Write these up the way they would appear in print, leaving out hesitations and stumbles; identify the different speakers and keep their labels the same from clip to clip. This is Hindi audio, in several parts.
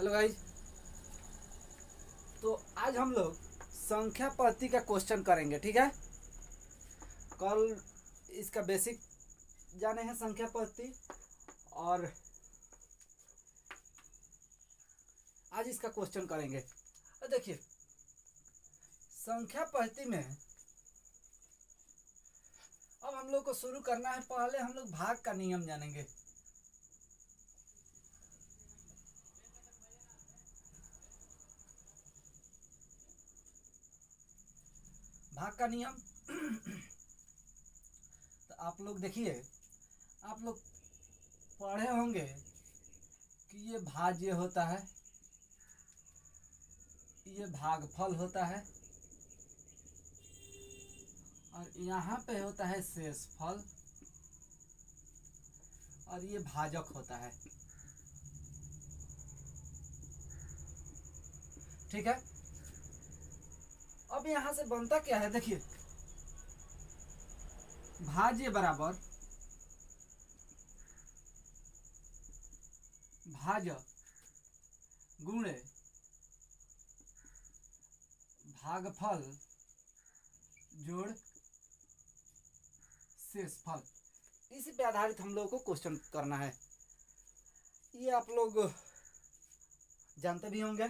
Speaker 1: Hello guys. तो आज हम लोग संख्या पद्धति का क्वेश्चन करेंगे, ठीक है। कल इसका बेसिक जाने हैं संख्या पद्धति, और आज इसका क्वेश्चन करेंगे। देखिए, संख्या पद्धति में अब हम लोग को शुरू करना है। पहले हम लोग भाग का नियम जानेंगे। भाग का नियम तो आप लोग देखिए, आप लोग पढ़े होंगे कि ये भाज्य होता है, ये भागफल होता है, और यहाँ पे होता है शेषफल, और ये भाजक होता है, ठीक है। अब यहाँ से बनता क्या है, देखिए, भाज्य बराबर भाजक गुणे भागफल जोड़ शेषफल। इसी पे आधारित हम लोगों को क्वेश्चन करना है। ये आप लोग जानते भी होंगे।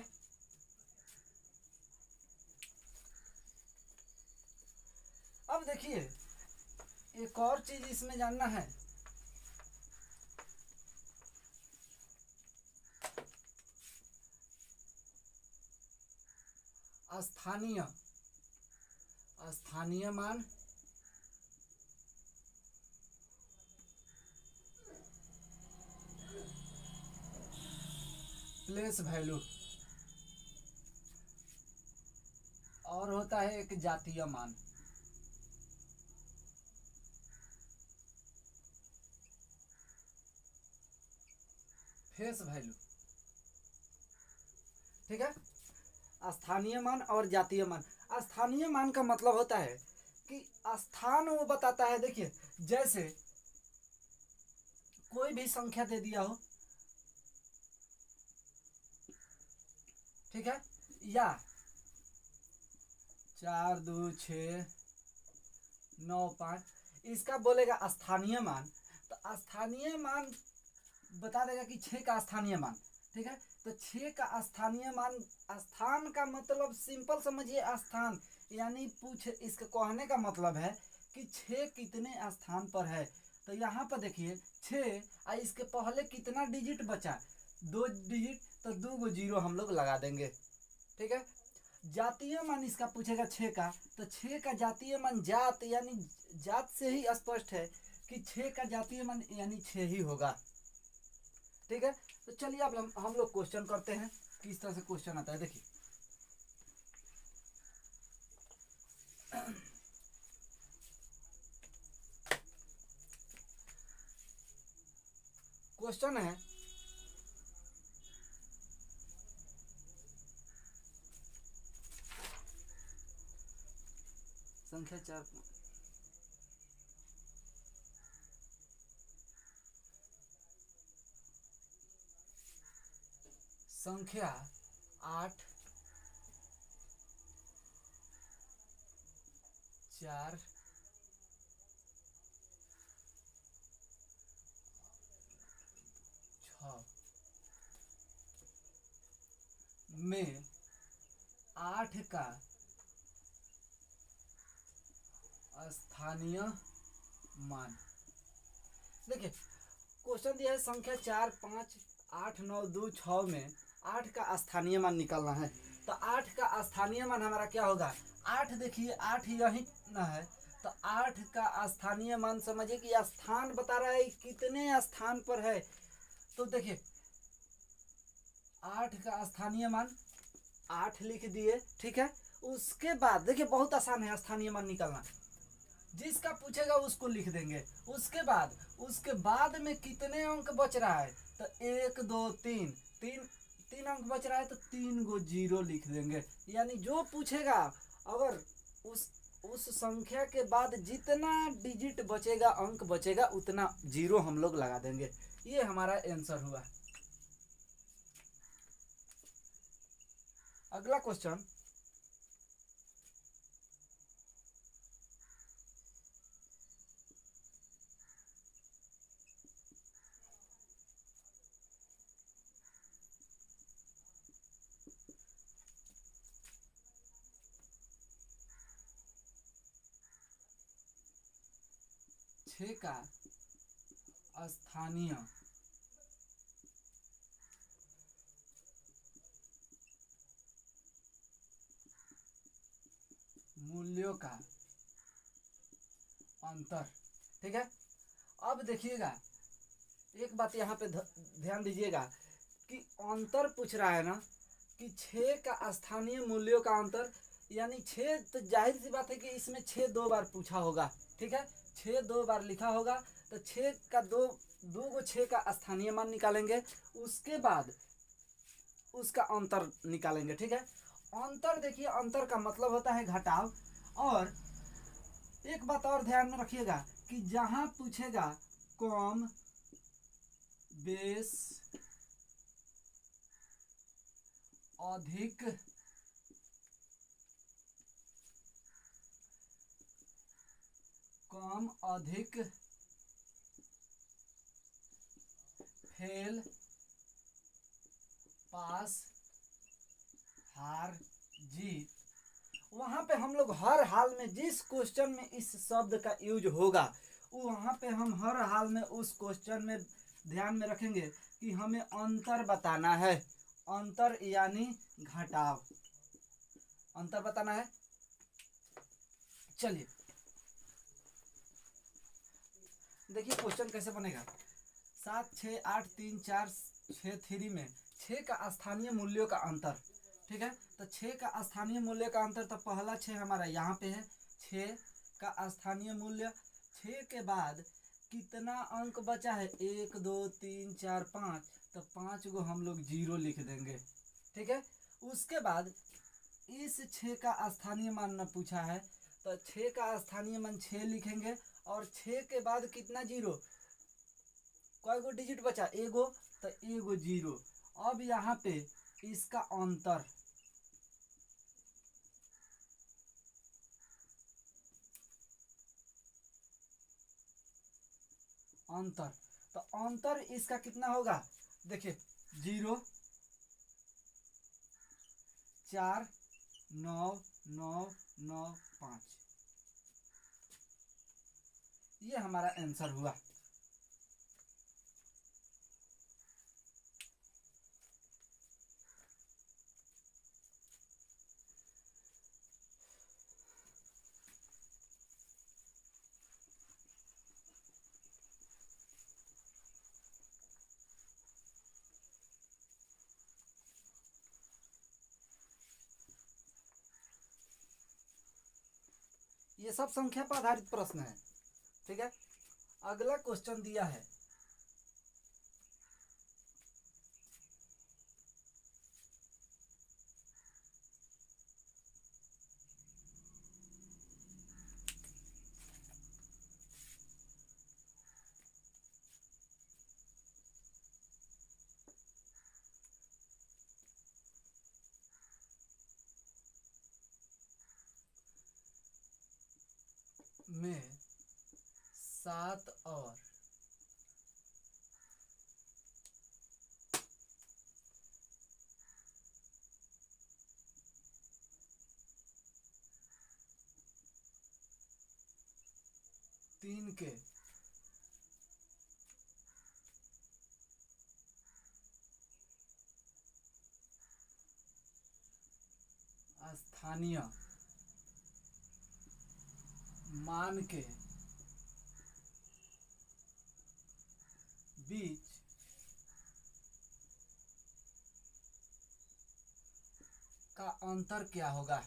Speaker 1: अब देखिए, एक और चीज इसमें जानना है। स्थानीय मान प्लेस वैल्यू, और होता है एक जातीय मान। फेस वैल्यू, ठीक है। स्थानीय मान और जातीय मान। स्थानीय मान का मतलब होता है कि स्थान वो बताता है। देखिए, जैसे कोई भी संख्या दे दिया हो, ठीक है, या 4 2 6 9 5, इसका बोलेगा स्थानीय मान। तो स्थानीय मान बता देगा कि 6 का स्थानीय मान, ठीक है। तो 6 का स्थानीय मान, स्थान का मतलब सिंपल समझिए, स्थान यानी पूछ, इसका कहने का मतलब है कि 6 कितने स्थान पर है। तो यहाँ पर देखिए 6, और इसके पहले कितना डिजिट बचा, 2 डिजिट, तो 2 गो जीरो हम लोग लगा देंगे, ठीक है। जातीय मान इसका पूछेगा 6 का, तो 6 का जातीय मान जात, यानी जात से ही स्पष्ट है कि 6 का जातीय मान यानी 6 ही होगा, ठीक है। तो चलिए अब हम लोग क्वेश्चन करते हैं। किस तरह से क्वेश्चन आता है, देखिए। क्वेश्चन है, संख्या 4, संख्या 8 4 6 में 8 का स्थानीय मान। देखिए, क्वेश्चन दिया है संख्या 4 5 8 9 2 6 में 8 का स्थानीय मान निकालना है। तो 8 का स्थानीय मान हमारा क्या होगा, 8, देखिए 8 यहीं ना है, तो 8 का स्थानीय मान समझिए कि स्थान बता रहा है कितने स्थान पर है। तो देखिए 8 का स्थानीय मान 8 लिख दिए, ठीक है। उसके बाद देखिए, बहुत आसान है स्थानीय मान निकालना। जिसका पूछेगा उसको लिख देंगे। उसके बाद में कितने अंक बच रहा है, तो 1 2 3 तीन अंक बच रहा है, तो 3 गो जीरो लिख देंगे। यानी जो पूछेगा, अगर उस संख्या के बाद जितना डिजिट बचेगा, अंक बचेगा, उतना जीरो हम लोग लगा देंगे। ये हमारा आंसर हुआ। अगला क्वेश्चन, छः का स्थानीय मूल्यों का अंतर। ठीक है, अब देखिएगा एक बात यहाँ पे ध्यान दीजिएगा कि अंतर पूछ रहा है ना, कि 6 का स्थानीय मूल्यों का अंतर, यानी 6, तो जाहिर सी बात है कि इसमें 6 दो बार पूछा होगा। ठीक है, 6 दो बार लिखा होगा, तो 6 का दो गो 6 का स्थानीय मान निकालेंगे, उसके बाद उसका अंतर निकालेंगे। ठीक है, अंतर देखिए, अंतर का मतलब होता है घटाव। और एक बात और ध्यान में रखिएगा कि जहां पूछेगा कम बेस अधिक कम अधिक फेल पास हार जीत, वहां पे हम लोग हर हाल में जिस क्वेश्चन में इस शब्द का यूज होगा, वहां पे हम हर हाल में उस क्वेश्चन में ध्यान में रखेंगे कि हमें अंतर बताना है। अंतर यानी घटाव, अंतर बताना है। चलिए देखिए क्वेश्चन कैसे बनेगा। 7, 6, 8, 3, 4, 6, 3 में 6 का स्थानीय मूल्यों का अंतर। ठीक है, तो 6 का स्थानीय मूल्य का अंतर, तो पहला 6 हमारा यहाँ पे है, 6 का स्थानीय मूल्य। 6 के बाद कितना अंक बचा है, 1, 2, 3, 4, 5, तो 5 को हम लोग 0 लिख देंगे। ठीक है, उसके बाद इस 6 का स्थानीय मान न पूछा है, तो 6 का स्थानीय मान 6 लिखेंगे, और 6 के बाद कितना 0, कोई गो डिजिट बचा, एगो, तो एगो 0। अब यहाँ पे इसका अंतर, अंतर, तो अंतर इसका कितना होगा, देखिए 0, 4, 9, 9, 9, 5, ये हमारा आंसर हुआ। ये सब संख्या पर आधारित प्रश्न है। ठीक है, अगला क्वेश्चन दिया है, में 7 और 3 के स्थानीय मान के बीच का अंतर क्या होगा।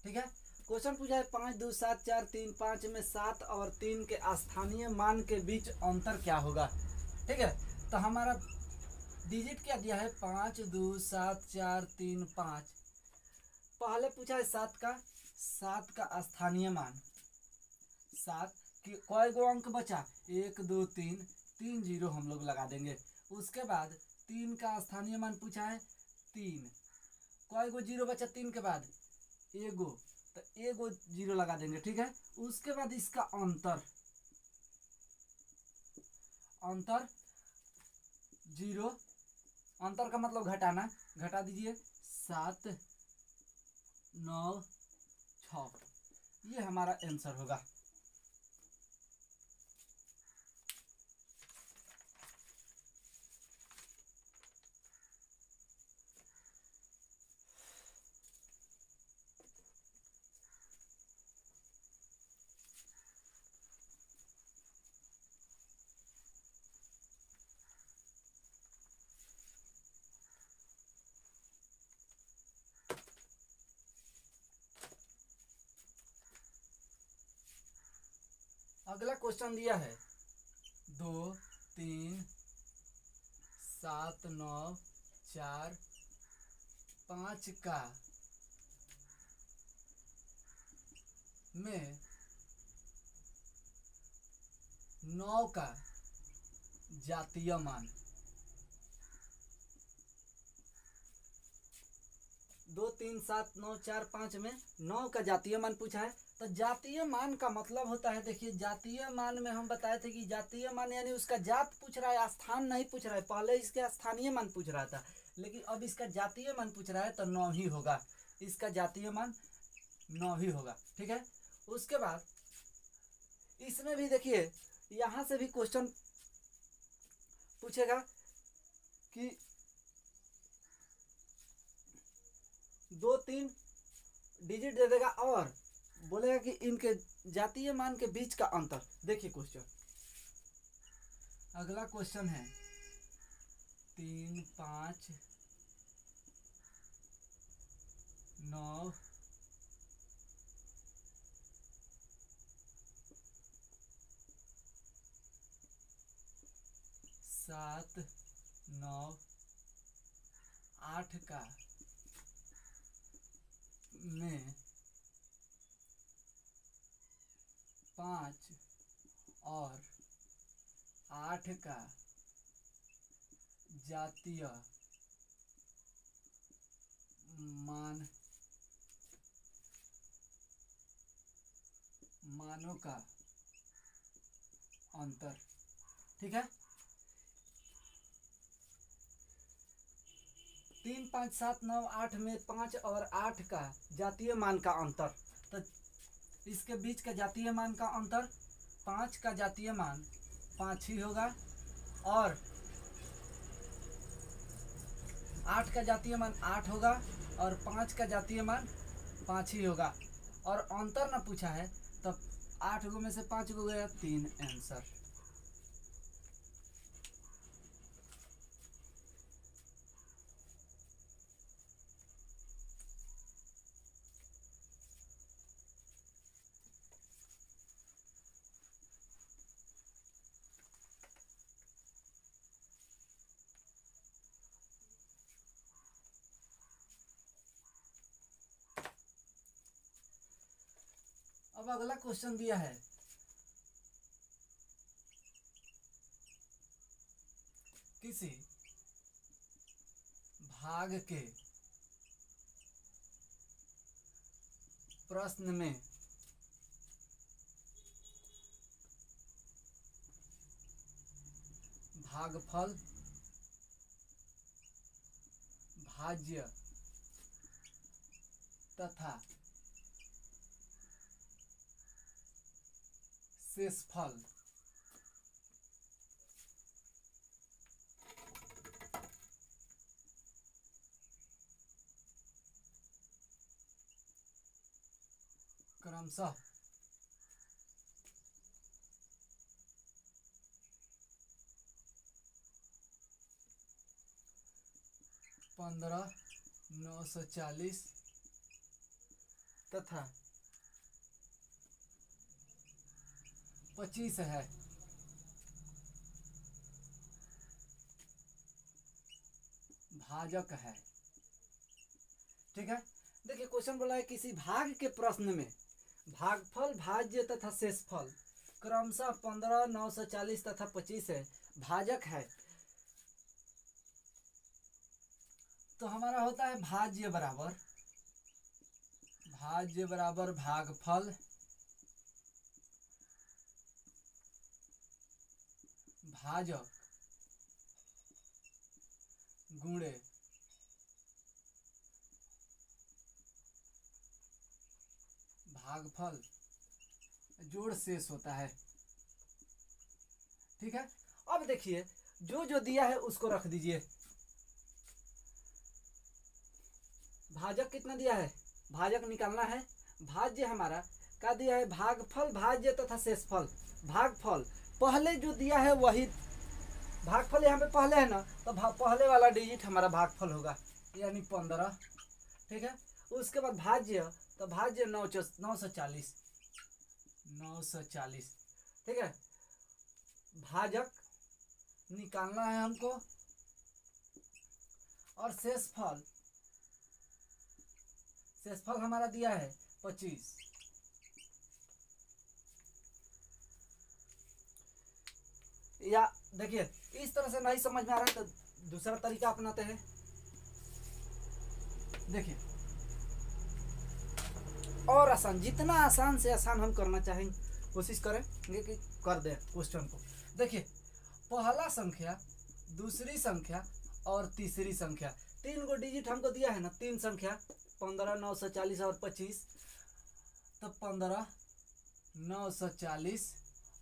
Speaker 1: ठीक है, क्वेश्चन पूछा है 5, 2, 7, 4, 3, 5 में 7 और 3 के स्थानीय मान के बीच अंतर क्या होगा। ठीक है, तो हमारा डिजिट क्या दिया है, 5, 2, 7, 4, 3, 5। पहले पूछा है 7 का स्थानीय मान, 7 की कोई गो अंक बचा, 1, 2, 3, 3 0 हम लोग लगा देंगे। उसके बाद 3 का स्थानीय मान पूछा है 3। कोई गो जीरो बचा 3 के बाद? एगो, तो एगो जीरो लगा देंगे, ठीक है। उसके बाद इसका अंतर, अंतर 0, अंतर का मतलब घटाना, घटा दीजिए 7 9 6, ये हमारा आंसर होगा। अगला क्वेश्चन दिया है 2 3 7 9 4 5 का में 9 का जातीय मान। 2 3 7 9 4 5 में 9 का जातीय मान पूछा है। तो जातीय मान का मतलब होता है, देखिए जातीय मान में हम बताए थे कि जातीय मान यानी उसका जात पूछ रहा है, स्थान नहीं पूछ रहा है। पहले इसके स्थानीय मान पूछ रहा था, लेकिन अब इसका जातीय मान पूछ रहा है, तो 9 ही होगा। इसका जातीय मान 9 ही होगा, ठीक है। उसके बाद इसमें भी देखिए यहाँ से भी क्वेश्चन पूछेगा कि 2-3 डिजिट दे देगा और बोलेगा कि इनके जातीय मान के बीच का अंतर। देखिए क्वेश्चन, अगला क्वेश्चन है 3 5 9 7 9 8 का में 5 और 8 का जातीय मानों का अंतर, ठीक है। 3 5 7 9 8 में 5 और 8 का जातीय मान का अंतर, तो इसके बीच का जातीय मान का अंतर 5 का जातीय मान 5 ही होगा और 8 का जातीय मान 8 होगा और 5 का जातीय मान 5 ही होगा। और अंतर ना पूछा है, तब 8 गो में से 5 गो गया 3 आंसर। अब अगला क्वेश्चन दिया है किसी भाग के प्रश्न में भागफल, भाज्य तथा शेषफल क्रमशः 15 940 तथा 25 है। भाजक है, ठीक है। देखिए क्वेश्चन बोला है किसी भाग के प्रश्न में भागफल, भाज्य तथा शेषफल क्रमशः 15 940 तथा 25 है, भाजक है। तो हमारा होता है भाज्य बराबर भागफल भाजक गुणे भागफल जोड़ शेष होता है। ठीक है, अब देखिए जो जो दिया है उसको रख दीजिए। भाजक कितना दिया है, भाजक निकालना है। भाज्य हमारा क्या दिया है, भागफल भाज्य तथा शेषफल। भागफल पहले जो दिया है वही भागफल यहाँ पे पहले है ना, तो पहले वाला डिजिट हमारा भागफल होगा, यानी 15। ठीक है, उसके बाद भाज्य, तो भाज्य 940। ठीक है, भाजक निकालना है हमको, और शेषफल हमारा दिया है 25। या देखिए इस तरह से नहीं समझ में आ रहा है तो दूसरा तरीका अपनाते हैं। देखिए और आसान, जितना आसान से आसान हम करना चाहेंगे कोशिश करेंगे कि कर दें क्वेश्चन को। देखिए पहला संख्या, दूसरी संख्या और तीसरी संख्या, 3 गो डिजिट हमको दिया है ना, 3 संख्या 15, 940 और 25। तो 15, 940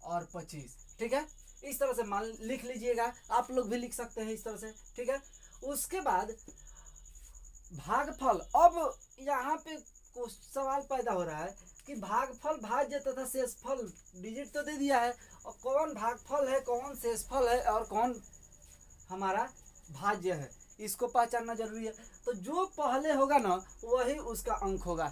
Speaker 1: और 25। ठीक है, इस तरह से मान लिख लीजिएगा, आप लोग भी लिख सकते हैं इस तरह से। ठीक है, उसके बाद भागफल। अब यहाँ पे सवाल पैदा हो रहा है कि भागफल भाज्य तथा शेषफल डिजिट तो दे दिया है, और कौन भागफल है, कौन शेषफल है और कौन हमारा भाज्य है, इसको पहचानना जरूरी है। तो जो पहले होगा ना वही उसका अंक होगा।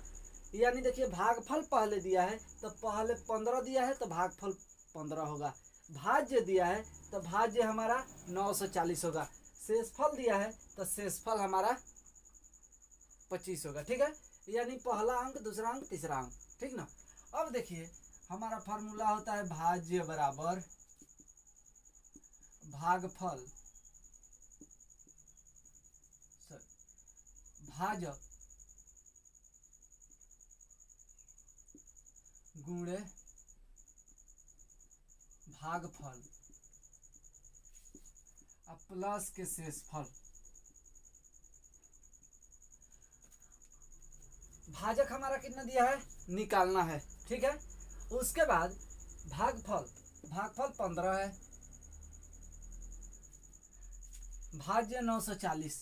Speaker 1: यानी देखिए भागफल पहले दिया है तो पहले 15 दिया है तो भागफल 15 होगा। भाज्य दिया है तो भाज्य हमारा 940 होगा। शेषफल दिया है तो शेषफल हमारा 25 होगा। ठीक है, यानी पहला अंक, दूसरा अंक, तीसरा अंक। ठीक ना। अब देखिए हमारा फार्मूला होता है भाज्य बराबर भागफल भाजक गुणे भागफल प्लस के शेषफल। भाजक हमारा कितना दिया है निकालना है। ठीक है, उसके बाद भागफल 15 है, भाज्य 940।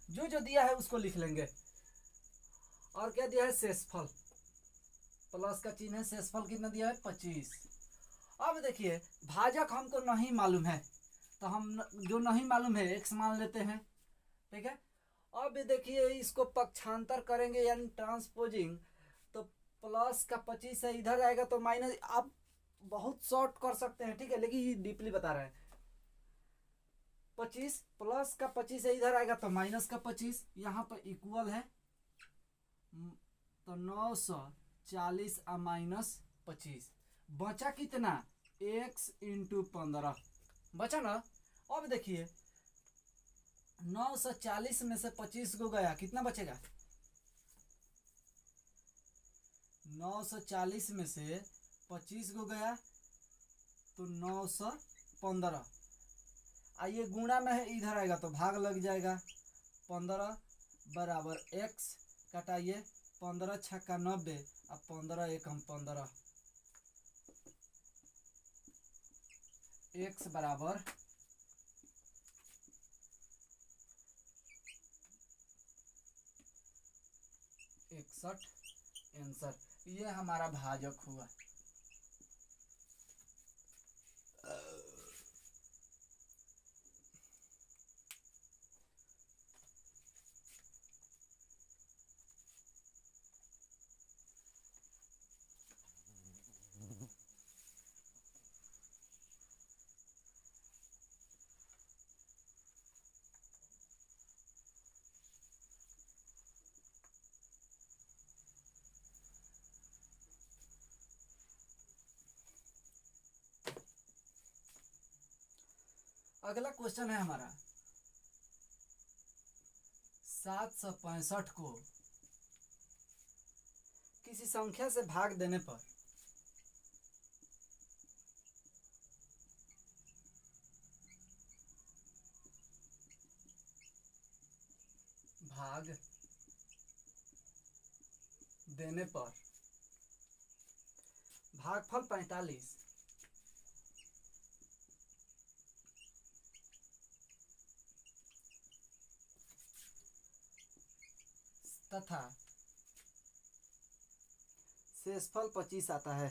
Speaker 1: जो जो दिया है उसको लिख लेंगे, और क्या दिया है शेषफल, प्लस का चिन्ह है, शेषफल कितना दिया है 25। अब देखिए भाजक हमको नहीं मालूम है, तो हम जो नहीं मालूम है x मान लेते हैं। ठीक है, अब देखिए इसको पक्षांतर करेंगे यानी ट्रांसपोजिंग, तो प्लस का 25 है, इधर आएगा तो माइनस। आप बहुत शॉर्ट कर सकते हैं, ठीक है, लेकिन ये डीपली बता रहे हैं। 25 प्लस का 25 है, इधर आएगा तो माइनस का 25, यहाँ पर इक्वल है, तो 940 माइनस 25 बचा कितना x इंटू 15 बचा ना। अब देखिए 940 में से 25 को गया, कितना बचेगा, 940 में से 25 को गया तो 915। आइए गुणा में है, इधर आएगा तो भाग लग जाएगा। 15 बराबर x, कटाइए 15 छक्का 90 और 15 एकम 15, x बराबर 61 ये हमारा भाजक हुआ। अगला क्वेश्चन है हमारा 765 को किसी संख्या से भाग देने पर भागफल 45 तथा शेषफल 25 आता है।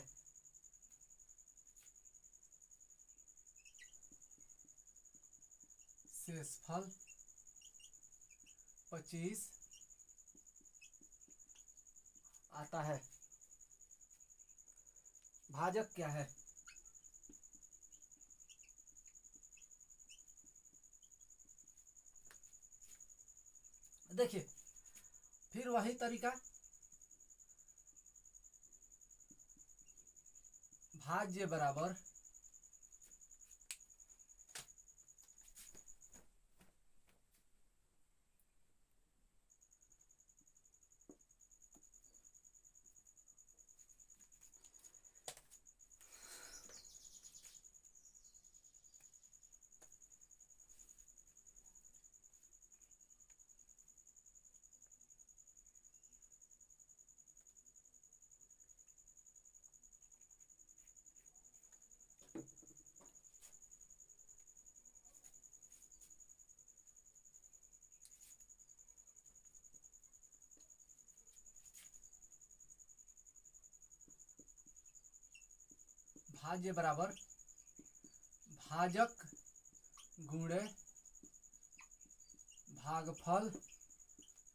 Speaker 1: शेषफल 25 आता है। भाजक क्या है? देखिए फिर वही तरीका, भाज्य बराबर भाज्य बराबर भाजक गुणे भागफल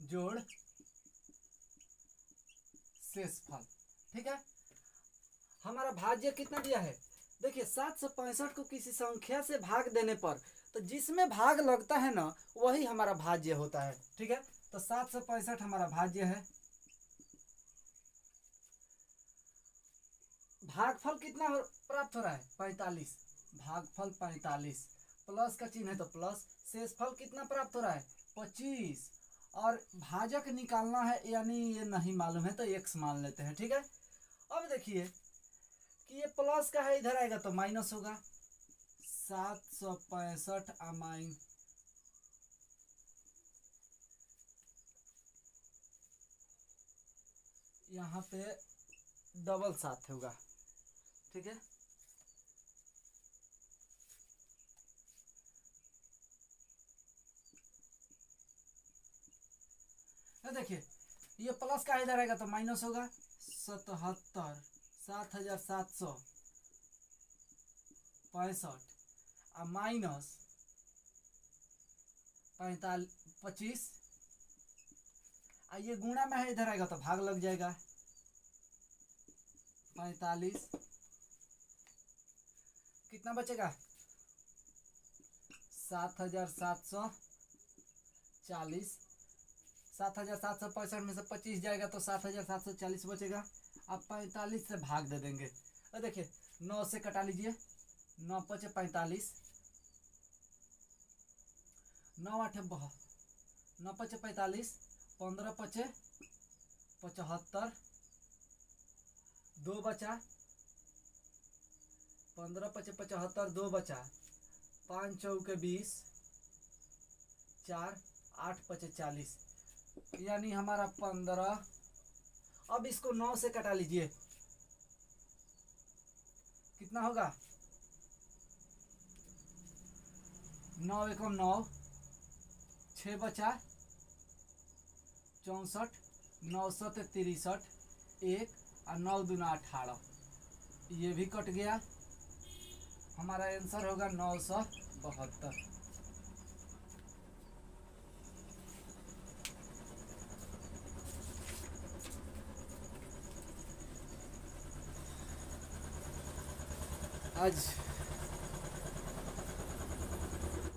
Speaker 1: जोड़ शेषफल। ठीक है, हमारा भाज्य कितना दिया है? देखिए 765 को किसी संख्या से भाग देने पर तो जिसमें भाग लगता है ना वही हमारा भाज्य होता है। ठीक है, तो 765 हमारा भाज्य है। भागफल कितना प्राप्त हो रहा है? 45। भागफल 45 प्लस का चिन्ह है तो प्लस। शेषफल कितना प्राप्त हो रहा है? 25। और भाजक निकालना है यानी ये नहीं मालूम है तो x मान लेते हैं। ठीक है, अब देखिए कि ये प्लस का है, इधर आएगा तो माइनस होगा। 765 अमाइन यहाँ पे डबल 7 होगा। ठीक है, देखिए ये प्लस का इधर आएगा तो माइनस होगा। 77 7765 और माइनस 25 और ये गुणा में है, इधर आएगा तो भाग लग जाएगा। 45 कितना बचेगा? 7740। 7765 में से 25 जाएगा तो 7740 बचेगा। अब 45 से भाग दे देंगे। और देखिए 9 से कटा लीजिए, 9 पचे 45, 9 8 9 पचे 45, 15 पचे 75, 2 बचा, 15 पचे 75, 2 बचा, 5 चौके 20, 4 8 पचे 40 यानी हमारा 15। अब इसको 9 से कटा लीजिए, कितना होगा? 9 एकम 9, 6 बचा 64, 9 7 63, 1 और 9 दूना 18, ये भी कट गया। हमारा आंसर होगा 972। आज